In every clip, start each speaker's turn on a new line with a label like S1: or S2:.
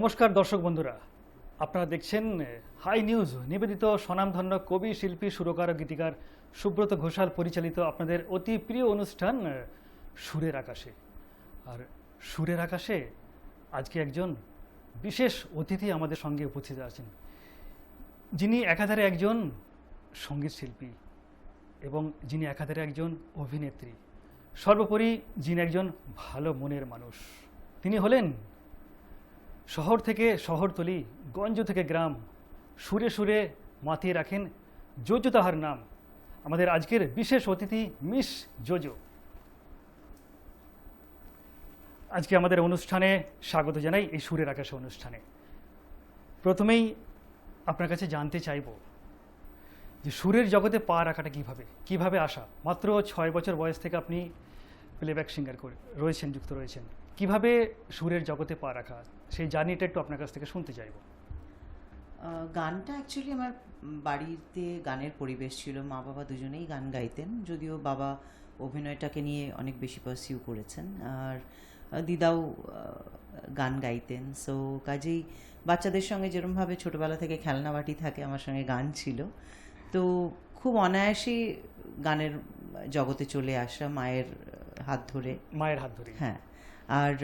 S1: নমস্কার দর্শক বন্ধুরা, আপনারা দেখছেন হাই নিউজ। নিবেদিত স্বনামধন্য কবি, শিল্পী, সুরকার ও গীতিকার সুব্রত ঘোষাল পরিচালিত আপনাদের অতি প্রিয় অনুষ্ঠান সুরের আকাশে। আর সুরের আকাশে আজকে একজন বিশেষ অতিথি আমাদের সঙ্গে উপস্থিত আছেন, যিনি একাধারে একজন সঙ্গীত শিল্পী এবং যিনি একাধারে একজন অভিনেত্রী, সর্বোপরি যিনি একজন ভালো মনের মানুষ। তিনি হলেন শহর থেকে শহরতলি, গঞ্জ থেকে গ্রাম, সুরে সুরে মাতিয়ে রাখেন জোজো তাহার নাম। আমাদের আজকের বিশেষ অতিথি মিস জোজো। আজকে আমাদের অনুষ্ঠানে স্বাগত জানাই, এই সুরের আকাশে অনুষ্ঠানে। প্রথমেই আপনার কাছে জানতে চাইব যে সুরের জগতে পা রাখাটা কিভাবে আসা। মাত্র 6 বছর বয়স থেকে আপনি প্লেব্যাক সিঙ্গার যুক্ত রয়েছেন। কিভাবে সুরের জগতে পা রাখা, সেই জার্নিটা একটু আপনার কাছ থেকে শুনতে চাইব।
S2: গানটা অ্যাকচুয়ালি আমার বাড়িতে গানের পরিবেশ ছিল। মা বাবা দুজনেই গান গাইতেন, যদিও বাবা অভিনয়টাকে নিয়ে অনেক বেশি পারসিউ করেছেন, আর দিদাও গান গাইতেন। সো কাজেই বাচ্চাদের সঙ্গে যেরকমভাবে ছোটোবেলা থেকে খেলনা বাটি থাকে, আমার সঙ্গে গান ছিল। তো খুব অনায়াসেই গানের জগতে চলে আসা মায়ের হাত ধরে। হ্যাঁ। আর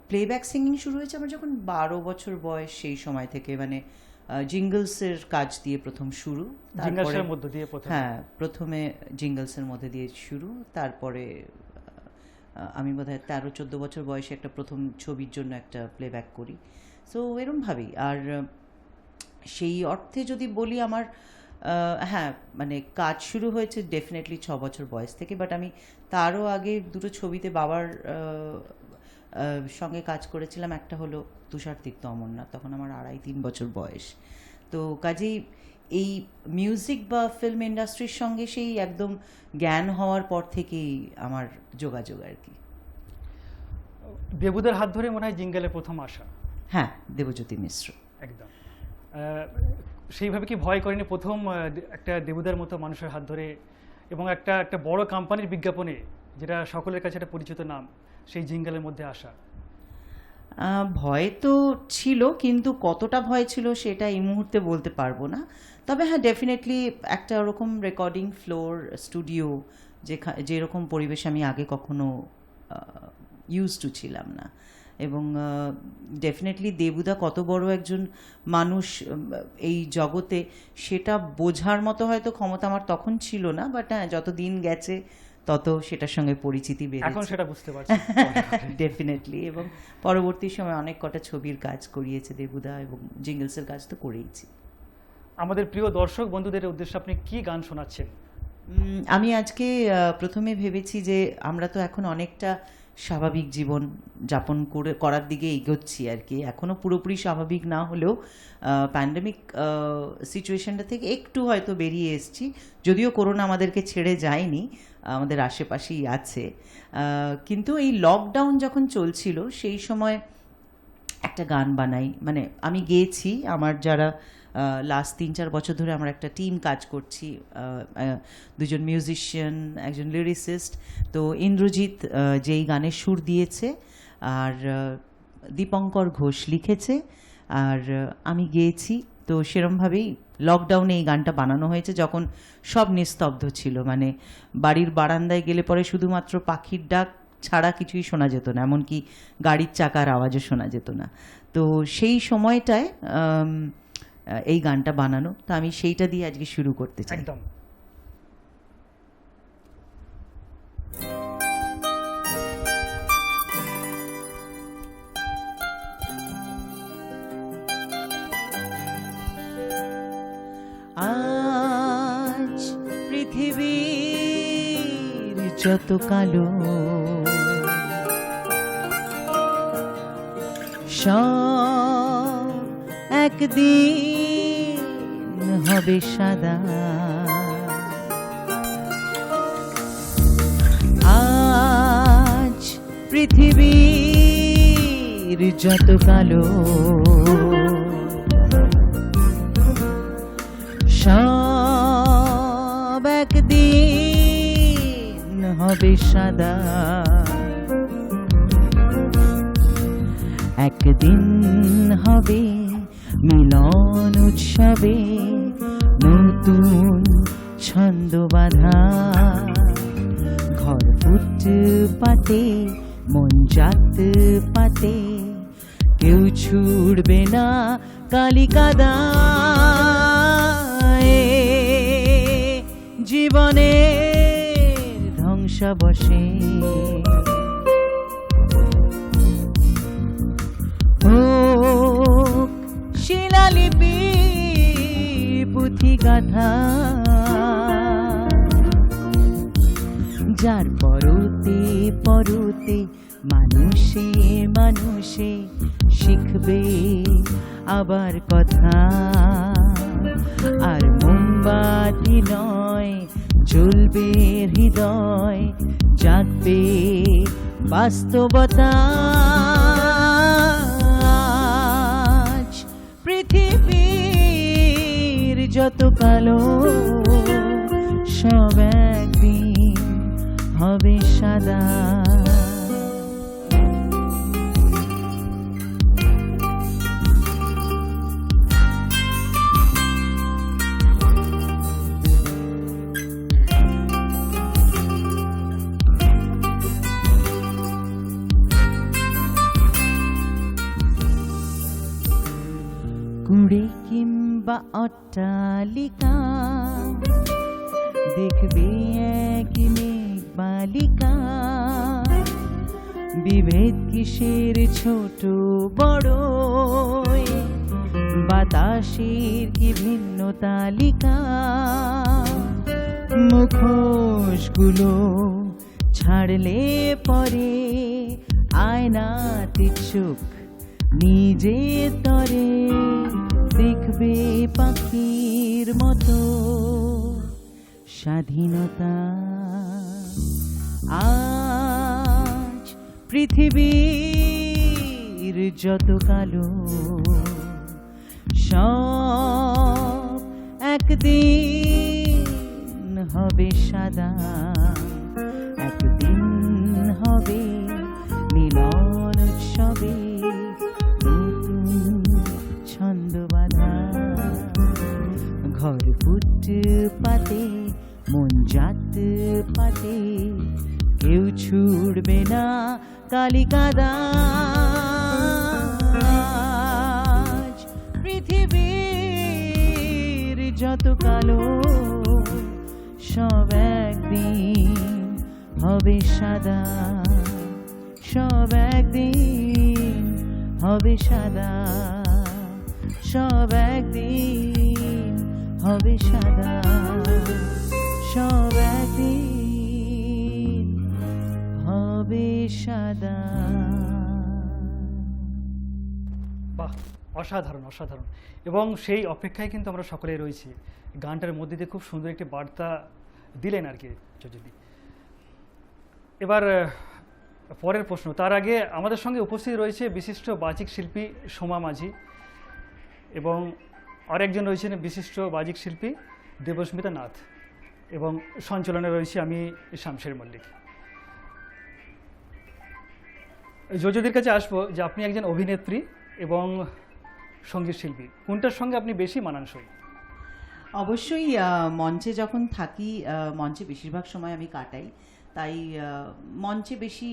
S2: প্লেব্যাক সিঙ্গিং শুরু হয়েছে আমার যখন 12 বছর বয়স। সেই সময় থেকে মানে জিঙ্গলসের কাজ দিয়ে প্রথম শুরু। হ্যাঁ, প্রথমে জিঙ্গলসের মধ্যে দিয়ে শুরু। তারপরে আমি বোধহয় 13-14 বছর বয়সে একটা প্রথম ছবির জন্য একটা প্লেব্যাক করি। সো এরমভাবেই। আর সেই অর্থে যদি বলি, আমার হ্যাঁ মানে কাজ শুরু হয়েছে ডেফিনেটলি 6 বছর বয়স থেকে। বাট আমি তারও আগে দুটো ছবিতে বাবার সঙ্গে কাজ করেছিলাম। একটা হলো তুষার তীর্থ অমরনাথ, তখন আমার 2.5-3 বছর বয়স। তো কাজেই এই মিউজিক বা ফিল্ম ইন্ডাস্ট্রির সঙ্গে সেই একদম জ্ঞান হওয়ার পর থেকেই আমার যোগাযোগ আর কি।
S1: দেবুদার হাত ধরে মনে হয় জিঙ্গেলে প্রথম আসা।
S2: হ্যাঁ, দেবজ্যোতি মিশ্র।
S1: একদম। সেইভাবে কি ভয় করেনি প্রথম একটা দেবুদার মতো মানুষের হাত ধরে এবং একটা বড় কোম্পানির বিজ্ঞাপনে, যেটা সকলের কাছে একটা পরিচিত নাম, সেই জিঙ্গেলের মধ্যে আসা?
S2: ভয় তো ছিল, কিন্তু কতটা ভয় ছিল সেটা এই মুহূর্তে বলতে পারবো না। তবে হ্যাঁ, ডেফিনেটলি একটা ওরকম রেকর্ডিং ফ্লোর, স্টুডিও, যেরকম পরিবেশ আমি আগে কখনো ইউজ টু ছিলাম না। এবং ডেফিনেটলি দেবুদা কত বড় একজন মানুষ এই জগতে, সেটা বোঝার মতো হয়তো ক্ষমতা আমার তখন ছিল না। বাট হ্যাঁ, যত দিন গেছে তত সেটার সঙ্গে পরিচিতি বেড়েছে,
S1: এখন সেটা বুঝতে পারছি
S2: ডেফিনেটলি। এবং পরবর্তী সময় অনেক কটা ছবির কাজ করিয়েছে দেবুদা, এবং জিঙ্গলসের কাজ তো করেইছি।
S1: আমাদের প্রিয় দর্শক বন্ধুদের উদ্দেশ্যে আপনি কি গান শোনাচ্ছেন?
S2: আমি আজকে প্রথমে ভেবেছি যে আমরা তো এখন অনেকটা স্বাভাবিক জীবন যাপন করার দিকে এগোচ্ছি আর কি। এখনও পুরোপুরি স্বাভাবিক না হলেও প্যান্ডেমিক সিচুয়েশনটা থেকে একটু হয়তো বেরিয়ে এসেছি। যদিও করোনা আমাদেরকে ছেড়ে যায়নি, আমাদের আশেপাশেই আছে। কিন্তু এই লকডাউন যখন চলছিল সেই সময় একটা গান বানাই, মানে আমি গেয়েছি। আমার যারা লাস্ট 3-4 বছর ধরে আমরা একটা টিম কাজ করছি, দুজন মিউজিশিয়ান, একজন লিরিসিস্ট। তো ইন্দ্রজিৎ যেই গানের সুর দিয়েছে, আর দীপঙ্কর ঘোষ লিখেছে, আর আমি গেয়েছি। তো সেরমভাবেই লকডাউনে এই গানটা বানানো হয়েছে, যখন সব নিস্তব্ধ ছিল। মানে বাড়ির বারান্দায় গেলে পরে শুধুমাত্র পাখির ডাক ছাড়া কিছুই শোনা যেত না, এমনকি গাড়ির চাকার আওয়াজও শোনা যেত না। তো সেই সময়টায় এই গানটা বানানো। তো আমি সেইটা দিয়ে আজকে শুরু করতে চাই।
S1: একদম।
S2: আজ পৃথিবীর যত কালো, সব একদিন হবে সাদা। আজ পৃথিবীর যত কালো, সব একদিন হবে সাদা। একদিন হবে মিলন উৎসবে নতুন ছন্দ বাঁধা ঘর ফুটপাতে মন জাত পাতে কেউ ছুড়বে না কালিকাদা জীবনের ধ্বংসাবশে হোক শিলালিপি পুঁথি গাথা যার পরতে পরতে মানুষে মানুষে শিখবে আবার কথা আর মোমবাতি নয় জ্বলবে হৃদয় জাগবে বাস্তবতা আজ পৃথিবীর যত কালো সব একদিন হবে সাদা কুড়ে কিংবা অট্টালিকা দেখবে এক মেঘ বালিকা বিভেদ কিসের ছোট বড় বাতাসের কি ভিন্ন তালিকা মুখোশগুলো ছাড়লে পরে আয়নাতে চোখ নিজে তরে দেখবে পাখির মতো স্বাধীনতা আজ পৃথিবীর যত কালো সব একদিন হবে সাদা একদিন হবে মিলন উৎসবে ছন্দ বাঁধা ঘর ফুটপাতে মন জাত পাতে কেউ ছুড়বে না কালিকাদা পৃথিবীর যত কালো সব একদিন হবে সাদা সব একদিন হবে সাদা সব একদিন হবে সাদা সব একদিন হবে সাদা
S1: বাহ, অসাধারণ অসাধারণ। এবং সেই অপেক্ষায় কিন্তু আমরা সকলে রয়েছি। গানটার মধ্যে দিয়ে খুব সুন্দর একটি বার্তা দিলেন আর কি যদি। এবার পরের প্রশ্ন, তার আগে আমাদের সঙ্গে উপস্থিত রয়েছে বিশিষ্ট বাচিক শিল্পী সোমা মাঝি এবং আরেকজন রয়েছেন বিশিষ্ট বাচিক শিল্পী দেবস্মিতা নাথ এবং সঞ্চালনে রয়েছে আমি শামশের মল্লিক। যোজদির কাছে আসবো যে আপনি একজন অভিনেত্রী এবং সঙ্গীত শিল্পী, কোনটার সঙ্গে আপনি বেশি মানানসই?
S2: অবশ্যই মঞ্চে যখন থাকি মঞ্চে বেশিরভাগ সময় আমি কাটাই, তাই মঞ্চে বেশি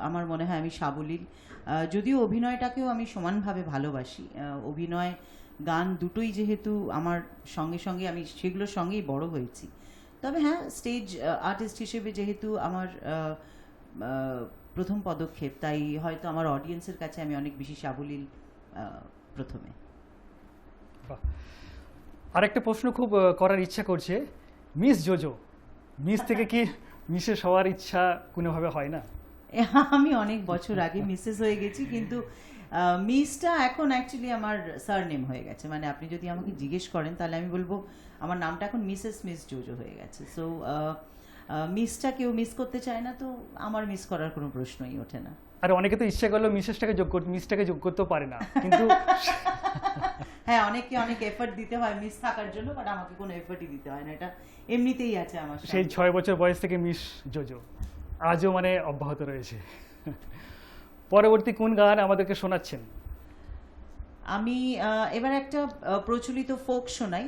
S2: আমার মনে হয় আমি সাবলীল। যদিও অভিনয়টাকেও আমি সমানভাবে ভালোবাসি, অভিনয় গান দুটোই যেহেতু আমার সঙ্গে সঙ্গে আমি সেগুলোর সঙ্গেই বড় হয়েছি। তবে হ্যাঁ, স্টেজ আর্টিস্ট হিসেবে যেহেতু আমার প্রথম পদক্ষেপ, তাই হয়তো আমার অডিয়েন্সের কাছে আমি অনেক বেশি সাবলীল প্রথমে।
S1: আরেকটা প্রশ্ন খুব করার ইচ্ছা করছে, মিস জোজো, মিস থেকে কি মিসেস হওয়ার ইচ্ছা কোনোভাবে হয় না?
S2: আমি অনেক বছর আগে মিসেস হয়ে গেছি, কিন্তু মিসটা এখন অ্যাকচুয়ালি আমার সারনেম হয়ে গেছে। মানে আপনি যদি আমাকে জিজ্ঞেস করেন তাহলে আমি বলবো আমার নামটা এখন মিস জোজো হয়ে গেছে। সো মিসটা কেউ মিস করতে চায় না, তো আমার মিস করার কোনো প্রশ্নই ওঠে না।
S1: আর অনেকে তো ইচ্ছা করলো মিসেসটাকে যোগ করতে, মিসটাকে যোগ করতেও পারে না, কিন্তু
S2: হ্যাঁ, অনেকে অনেক এফর্ট দিতে হয় মিস থাকার জন্য, বাট আমাকে কোনো এফর্টই দিতে হয় না, এটা এমনিতেই আছে আমার।
S1: সেই 6 বছর বয়স থেকে মিস জোজো আজও মানে অব্যাহত রয়েছে। পরবর্তী কোন গান আমাদেরকে শোনাচ্ছেন?
S2: আমি এবার একটা প্রচলিত ফোক শোনাই,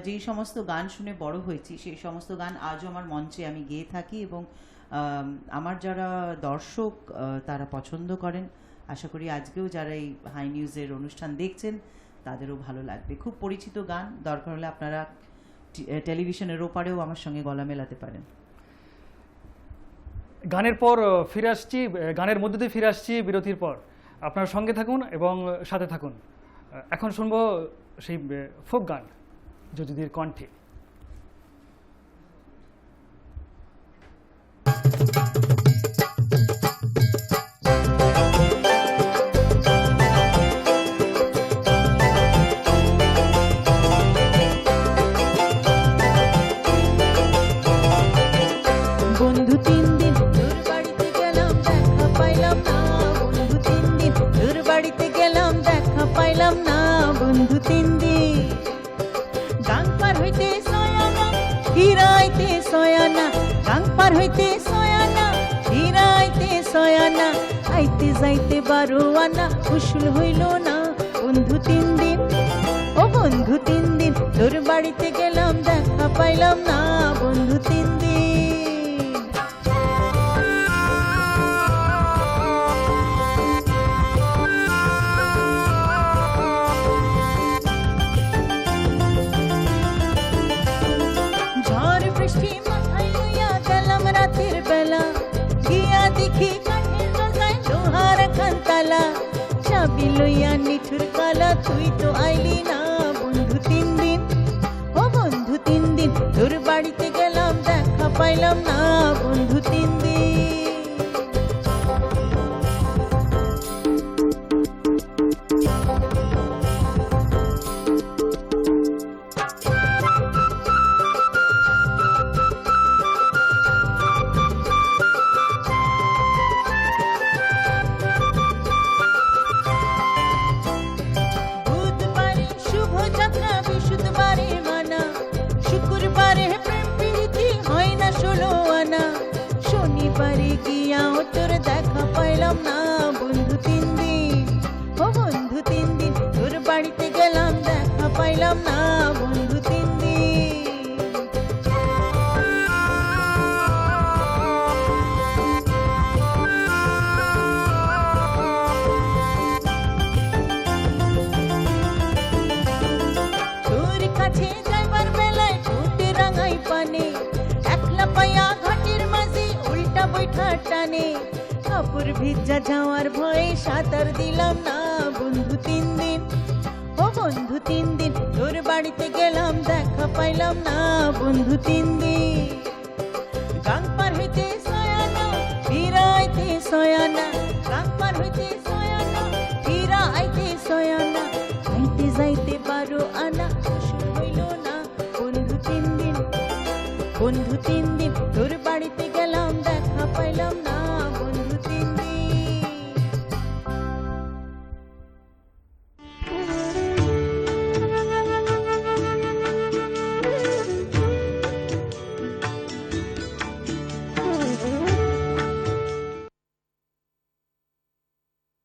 S2: যেই সমস্ত গান শুনে বড় হয়েছি সেই সমস্ত গান আজও আমার মঞ্চে আমি গেয়ে থাকি এবং আমার যারা দর্শক তারা পছন্দ করেন। আশা করি আজকেও যারা এই হাই নিউজের অনুষ্ঠান দেখছেন তাদেরও ভালো লাগবে। খুব পরিচিত গান, দরকার হলে আপনারা টেলিভিশনের ওপারেও আমার সঙ্গে গলা মেলাতে পারেন।
S1: গানের পর ফিরে আসছি, গানের মধ্যে দিয়ে ফিরে আসছি বিরতির পর। আপনার সঙ্গে থাকুন এবং সাথে থাকুন। এখন শুনবো সেই ফোক গান জ্যোতিদির কণ্ঠে।
S3: বন্ধু 3 দিন তোর বাড়িতে গেলাম দেখা পাইলাম না, বন্ধু 3 দিন তোর বাড়িতে গেলাম দেখা পাইলাম না, বন্ধু 3 দিন। গাং পার হইতে সয়ানা ফিরাইতে সয়ানা, গাং পার হইতে সয়ানা ফিরাইতে সয়ানা, আইতে যাইতে 12 আনা কুশল হইল না, বন্ধু 3 দিন। ও বন্ধু 3 দিন তোর বাড়িতে গেলাম দেখা পাইলাম না, বন্ধু 3 দিন। ঝড় বৃষ্টি মাথায় লইয়া গেলাম রাতের বেলা, গিয়া দেখি কাঠের দরজায় লোহার খানতালা, চাবি লইয়া নিঠুর কালা তুই তো আইলি না, বন্ধু 3 দিন। ও বন্ধু 3 দিন তোর বাড়িতে গেলাম দেখা পাইলাম না, বন্ধু 3 দিন। বুধবারে শুভ যাত্রা, বৃহস্পতিবারে মানা, শুক্রবারে প্রেম প্রীতি হয় না 16 আনা, শনিবারে গিয়া তোর দেখা পাইলাম না, বন্ধু 3 দিন। ও বন্ধু 3 দিন তোর বাড়িতে গেলাম দেখা পাইলাম না, বন্ধু 3 দিন। তোর কাছে যাইবার বেলায় ঠোঁটে রাঙাই পানে, একলা পায়া ঘাটের মাঝে উল্টা বৈঠা টানে, কাপড় ভিজা যাওয়ার ভয়ে সাঁতার দিলাম না, বন্ধু 3 দিন। ও বন্ধু 3 দিন তোর বাড়িতে গেলাম দেখা পাইলাম না, বন্ধু 3 দিন। গাং পার হইতে সয়ানা ফিরাইতে সয়ানা,